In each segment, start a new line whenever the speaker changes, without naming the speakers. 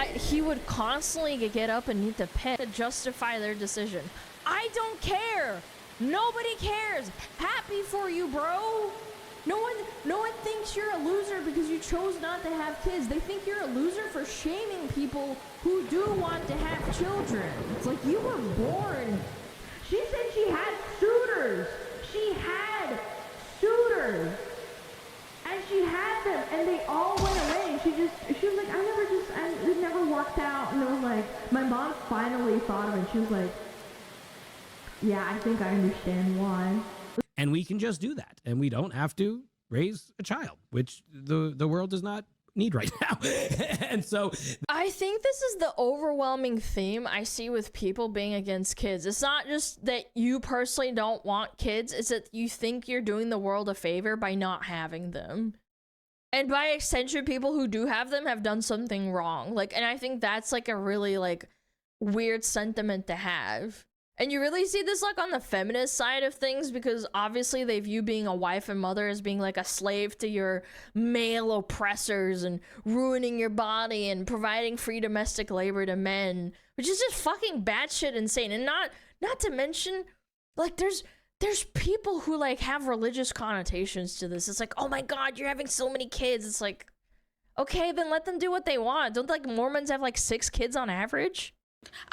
he would constantly get up and need to pay to justify their decision. I don't care. Nobody cares. Happy for you, bro. No one thinks you're a loser because you chose not to have kids. They think you're a loser for shaming people who do want to have children. It's like, you were born. She said she had suitors. She had suitors. And she had them, and they all went away. She was like, it never worked out. And it was like, my mom finally thought of it. She was like, yeah, I think I understand why.
And we can just do that, and we don't have to raise a child, which the world does not need right now. And so
I think this is the overwhelming theme I see with people being against kids. It's not just that you personally don't want kids, it's that you think you're doing the world a favor by not having them. And by extension, people who do have them have done something wrong. Like, and I think that's like a really like weird sentiment to have. And you really see this like on the feminist side of things, because obviously they view being a wife and mother as being like a slave to your male oppressors and ruining your body and providing free domestic labor to men, which is just fucking batshit insane. And not to mention, like, there's people who like have religious connotations to this. It's like, oh my god, you're having so many kids. It's like, okay, then let them do what they want. Don't like Mormons have like 6 kids on average?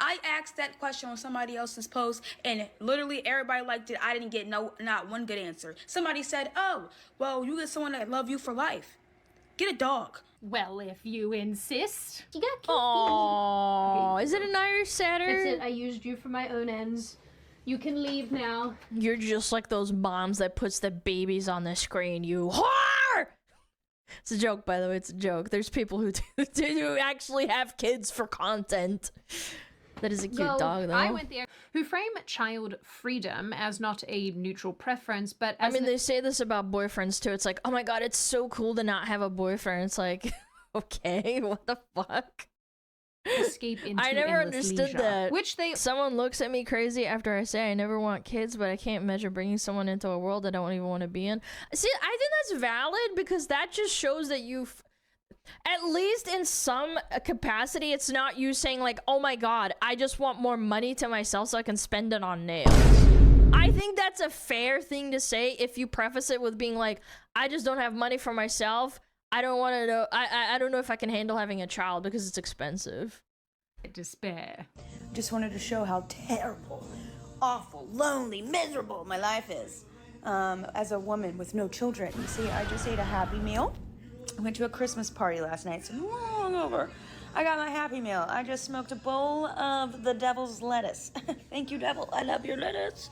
I asked that question on somebody else's post, and literally everybody liked it. I didn't get not one good answer. Somebody said, oh, well, you get someone that love you for life. Get a dog.
Well, if you insist. You got
Oh, okay. Is it an Irish setter?
That's it. I used you for my own ends. You can leave now.
You're just like those moms that puts the babies on the screen, you whore! It's a joke, by the way. It's a joke. There's people who do actually have kids for content. That is a cute dog, though.
I went there. Who frame child freedom as not a neutral preference, but as
they say this about boyfriends, too. It's like, oh my god, it's so cool to not have a boyfriend. It's like, okay, what the fuck?
Escape into
I never
endless
understood
leisure,
that.
which they
Someone looks at me crazy after I say I never want kids, but I can't imagine bringing someone into a world I don't even want to be in. See, I think that's valid, because that just shows that you've, at least in some capacity, it's not you saying like, oh my god, I just want more money to myself so I can spend it on nails. I think that's a fair thing to say if you preface it with being like, I just don't have money for myself. I don't want to know. I don't know if I can handle having a child because it's expensive.
despair.
Just wanted to show how terrible, awful, lonely, miserable my life is. As a woman with no children. You see, I just ate a Happy Meal. I went to a Christmas party last night, so I'm hungover. I got my Happy Meal. I just smoked a bowl of the devil's lettuce. Thank you, devil. I love your lettuce.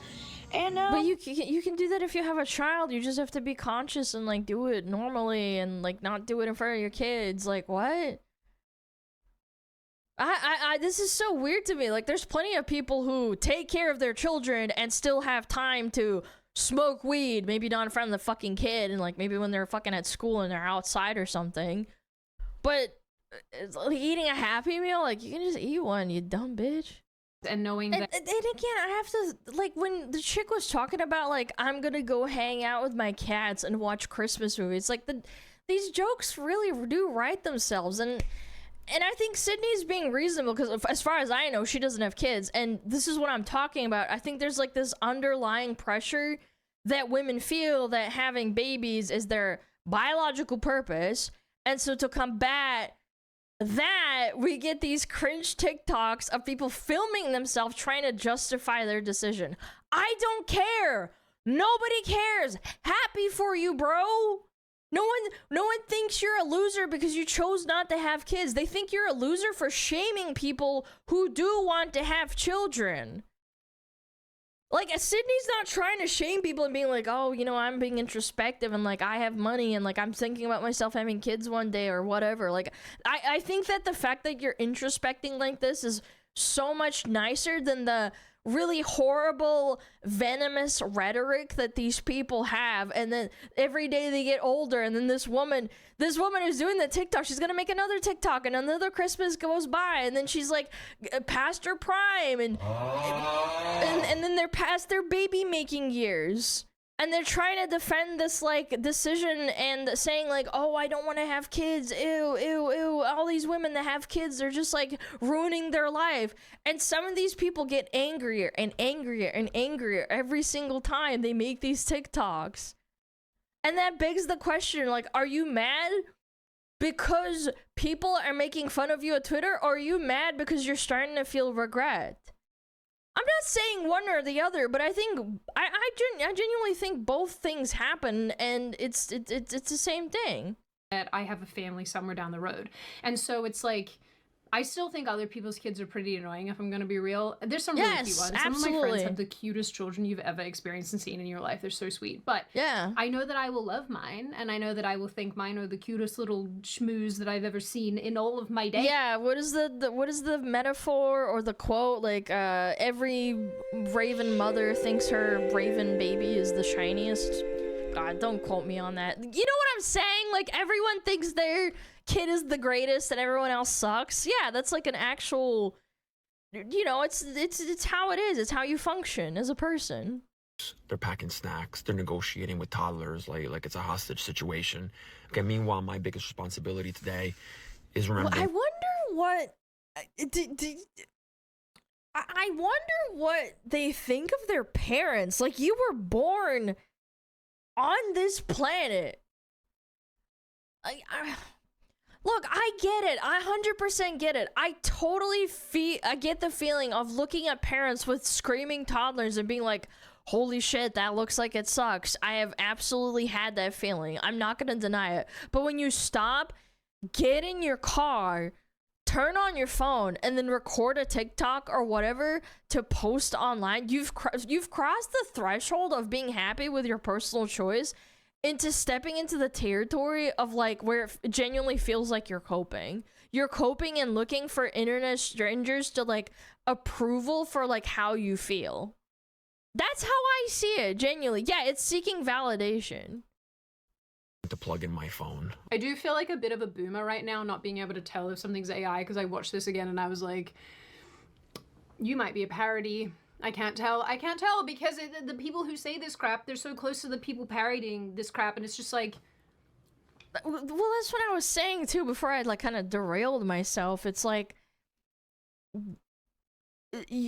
And
but you can do that if you have a child. You just have to be conscious and like do it normally and like not do it in front of your kids. Like, what? This is so weird to me. Like, there's plenty of people who take care of their children and still have time to smoke weed, maybe not in front of the fucking kid, and like maybe when they're fucking at school and they're outside or something. But it's like eating a Happy Meal, like, you can just eat one, you dumb bitch.
And knowing that,
and again, I have to, like, when the chick was talking about like, I'm gonna go hang out with my cats and watch Christmas movies, like, these jokes really do write themselves. And I think Sydney's being reasonable, because as far as I know, she doesn't have kids, and this is what I'm talking about. I think there's like this underlying pressure that women feel that having babies is their biological purpose, and so to combat that, we get these cringe TikToks of people filming themselves trying to justify their decision. I don't care. Nobody cares. Happy for you, bro. No one thinks you're a loser because you chose not to have kids. They think you're a loser for shaming people who do want to have children. Like, Sydney's not trying to shame people and being like, oh, you know, I'm being introspective and like I have money and like I'm thinking about myself having kids one day or whatever. Like, I think that the fact that you're introspecting like this is so much nicer than the really horrible, venomous rhetoric that these people have. And then every day they get older, and then this woman who's doing the TikTok, she's gonna make another TikTok, and another Christmas goes by, and then she's like past her prime, and then they're past their baby making years. And they're trying to defend this like decision and saying like, oh, I don't want to have kids, ew, ew, ew, all these women that have kids, they're just like ruining their life. And some of these people get angrier and angrier and angrier every single time they make these TikToks. And that begs the question, like, are you mad because people are making fun of you on Twitter, or are you mad because you're starting to feel regret? I'm not saying one or the other, but I think I genuinely think both things happen, and it's the same thing.
That I have a family somewhere down the road, and so it's like, I still think other people's kids are pretty annoying, if I'm gonna be real. There's some really cute ones. Some of my friends have the cutest children you've ever experienced and seen in your life. They're so sweet. But
yeah,
I know that I will love mine, and I know that I will think mine are the cutest little schmooze that I've ever seen in all of my day.
Yeah, what is the metaphor or the quote? Like, every raven mother thinks her raven baby is the shiniest. God, don't quote me on that. You know what I'm saying? Like, everyone thinks their kid is the greatest and everyone else sucks. Yeah, that's like an actual, you know, it's how it is. It's how you function as a person.
They're packing snacks. They're negotiating with toddlers like it's a hostage situation. Okay, meanwhile, my biggest responsibility today is remembering.
I wonder what... I wonder what they think of their parents. Like, you were born on this planet. Look, I get it. I 100% get it. I totally I get the feeling of looking at parents with screaming toddlers and being like, holy shit, that looks like it sucks. I have absolutely had that feeling. I'm not going to deny it. But when you stop, get in your car, turn on your phone, and then record a TikTok or whatever to post online, you've crossed the threshold of being happy with your personal choice into stepping into the territory of like where it genuinely feels like you're coping. You're coping and looking for internet strangers to like approval for like how you feel. That's how I see it, genuinely. Yeah, it's seeking validation.
To plug in my phone.
I do feel like a bit of a boomer right now, not being able to tell if something's AI, because I watched this again and I was like, you might be a parody. I can't tell because the people who say this crap, they're so close to the people parodying this crap, and it's just like...
Well, that's what I was saying too before I like kind of derailed myself. It's like,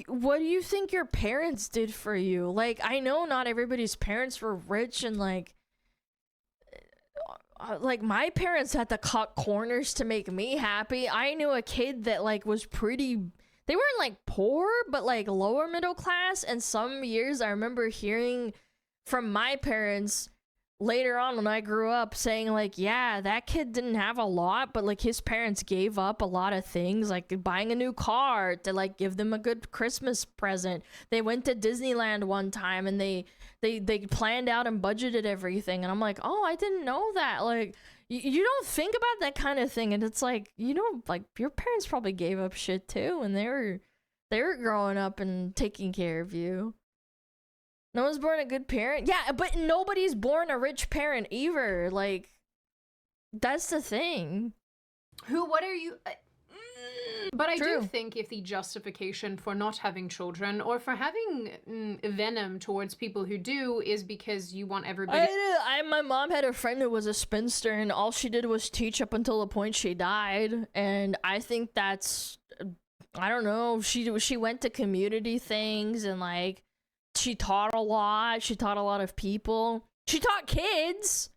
what do you think your parents did for you? Like, I know not everybody's parents were rich and like my parents had to cut corners to make me happy. I knew a kid that like was pretty... They weren't like poor, but like lower middle class. And some years I remember hearing from my parents later on when I grew up saying like, yeah, that kid didn't have a lot, but like his parents gave up a lot of things, like buying a new car to like give them a good Christmas present. They went to Disneyland one time and they planned out and budgeted everything. And I'm like, oh, I didn't know that. Like, you don't think about that kind of thing, and it's like, you know, like your parents probably gave up shit too, and they were growing up and taking care of you. No one's born a good parent. Yeah, but nobody's born a rich parent either. Like, that's the thing.
What are you... But I
True.
do think if the justification for not having children or for having venom towards people who do is because you want everybody...
My mom had a friend who was a spinster, and all she did was teach up until the point she died. And I think that's... I don't know. She went to community things, and like, she taught a lot. She taught a lot of people. She taught kids.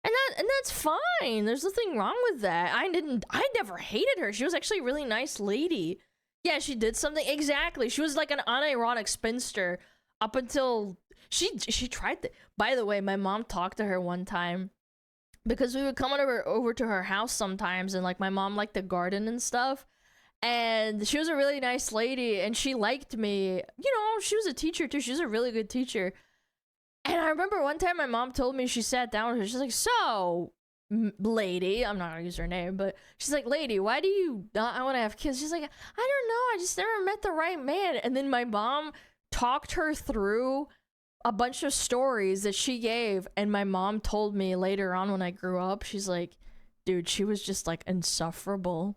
And that's fine. There's nothing wrong with that. I never hated her. She was actually a really nice lady. Yeah, she did something. Exactly. She was like an unironic spinster up until she tried to. By the way, my mom talked to her one time because we would come over to her house sometimes, and like my mom liked to garden and stuff. And she was a really nice lady, and she liked me. You know, she was a teacher too. She was a really good teacher. And I remember one time my mom told me, she sat down with her, she's like, so, lady, I'm not gonna use her name, but she's like, lady, why do you not want to have kids? She's like, I don't know, I just never met the right man. And then my mom talked her through a bunch of stories that she gave, and my mom told me later on when I grew up, she's like, dude, she was just like insufferable.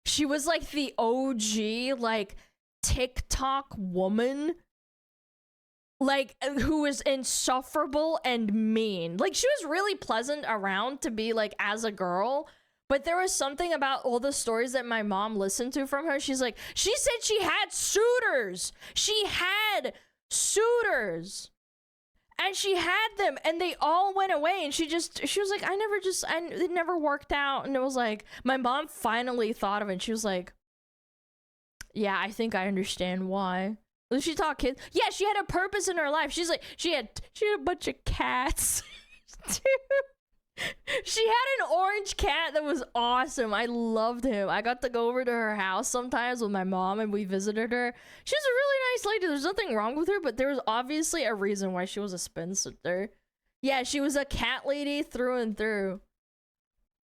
She was like the OG, like, TikTok woman. like who was insufferable and mean. Like she was really pleasant around to be like as a girl, but there was something about all the stories that my mom listened to from her. She's like, she said she had suitors. She had suitors. And she had them and they all went away, and she was like, it never worked out. And it was like, my mom finally thought of it and she was like, yeah, I think I understand why. She taught kids. Yeah, she had a purpose in her life. She's like, she had a bunch of cats. Dude. She had an orange cat that was awesome. I loved him. I got to go over to her house sometimes with my mom and we visited her. She was a really nice lady. There's nothing wrong with her, but there was obviously a reason why she was a spinster. Yeah, she was a cat lady through and through.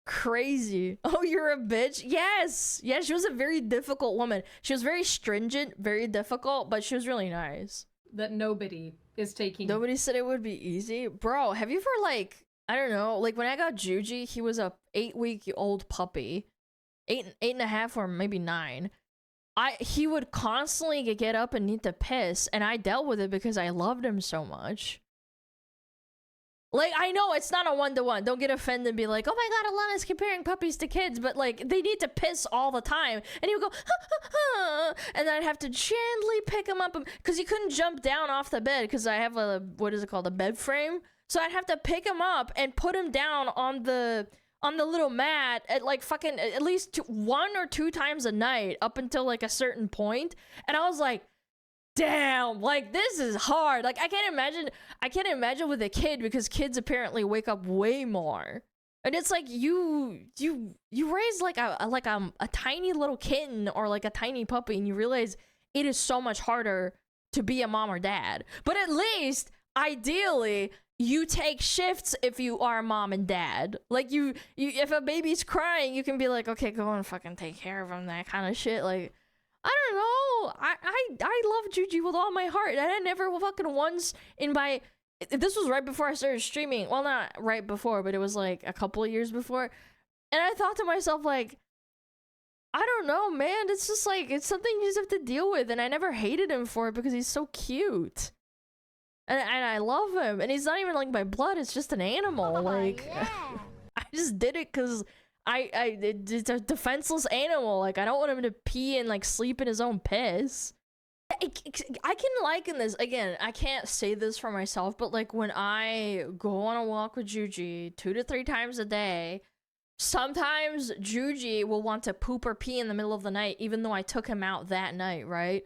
Crazy. Oh, you're a bitch? Yes. Yeah, she was a very difficult woman. She was very stringent, very difficult, but she was really nice.
That nobody is taking.
Nobody said it would be easy. Bro, have you ever like, I don't know, like when I got Juji, he was a 8-week-old puppy. 8.5 or maybe 9. He would constantly get up and need to piss, and I dealt with it because I loved him so much. Like, I know it's not a one-to-one. Don't get offended and be like, oh my god, Alana's comparing puppies to kids, but like, they need to piss all the time. And he would go, ha, ha, ha, and then I'd have to gently pick him up, because he couldn't jump down off the bed, because I have a, what is it called, a bed frame? So I'd have to pick him up and put him down on the little mat at like fucking at least 1 or 2 times a night up until like a certain point. And I was like, damn, like this is hard. Like I can't imagine with a kid, because kids apparently wake up way more. And it's like you raise like a tiny little kitten or like a tiny puppy, and you realize it is so much harder to be a mom or dad. But at least ideally you take shifts if you are mom and dad. Like you if a baby's crying, you can be like, okay, go and fucking take care of him, that kind of shit. Like, I don't know. I love Juji with all my heart. And I never fucking once in my, this was right before I started streaming. Well, not right before, but it was like a couple of years before. And I thought to myself, like, I don't know, man. It's just like, it's something you just have to deal with. And I never hated him for it because he's so cute. And I love him, and he's not even like my blood. It's just an animal. Oh, like, yeah. I just did it because it's a defenseless animal. Like, I don't want him to pee and like sleep in his own piss. I can liken this again. I can't say this for myself, but like when I go on a walk with Juji 2 to 3 times a day, sometimes Juji will want to poop or pee in the middle of the night, even though I took him out that night, right?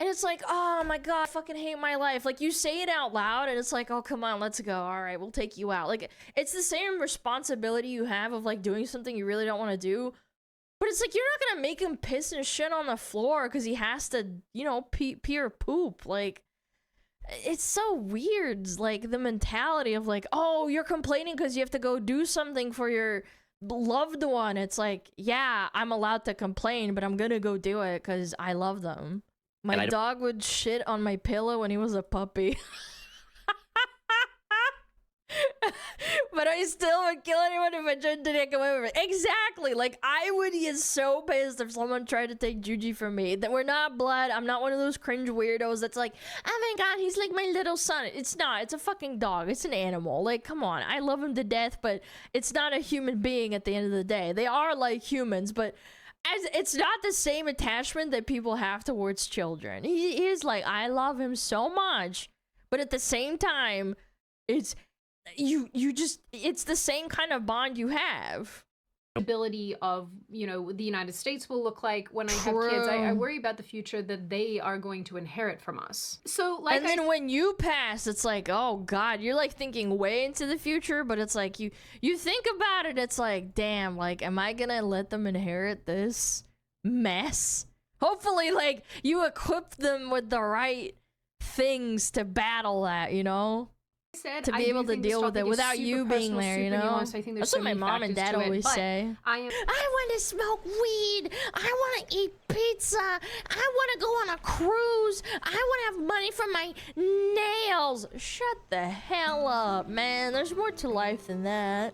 And it's like, oh my god, I fucking hate my life. Like, you say it out loud, and it's like, oh, come on, let's go. All right, we'll take you out. Like, it's the same responsibility you have of, like, doing something you really don't want to do. But it's like, you're not gonna make him piss and shit on the floor because he has to, you know, pee or poop. Like, it's so weird, like, the mentality of, like, oh, you're complaining because you have to go do something for your loved one. It's like, yeah, I'm allowed to complain, but I'm gonna go do it because I love them. My dog would shit on my pillow when he was a puppy. But I still would kill anyone if I tried to take away with it. Exactly. Like, I would get so pissed if someone tried to take Juji from me. That we're not blood. I'm not one of those cringe weirdos that's like, oh my god, he's like my little son. It's not. It's a fucking dog. It's an animal. Like, come on. I love him to death, but it's not a human being at the end of the day. They are like humans, but it's not the same attachment that people have towards children. He is like, I love him so much, but at the same time, it's it's the same kind of bond you have.
Ability of, you know, the United States will look like when I have kids. I worry about the future that they are going to inherit from us. So like,
and then when you pass, it's like, oh god, you're like thinking way into the future, but it's like you think about it, it's like, damn, like, am I gonna let them inherit this mess? Hopefully, like, you equip them with the right things to battle that, you know? To be able to deal with it without you being there, you know? That's what my mom and dad always say. I want to smoke weed. I want to eat pizza. I want to go on a cruise. I want to have money for my nails. Shut the hell up, man. There's more to life than that.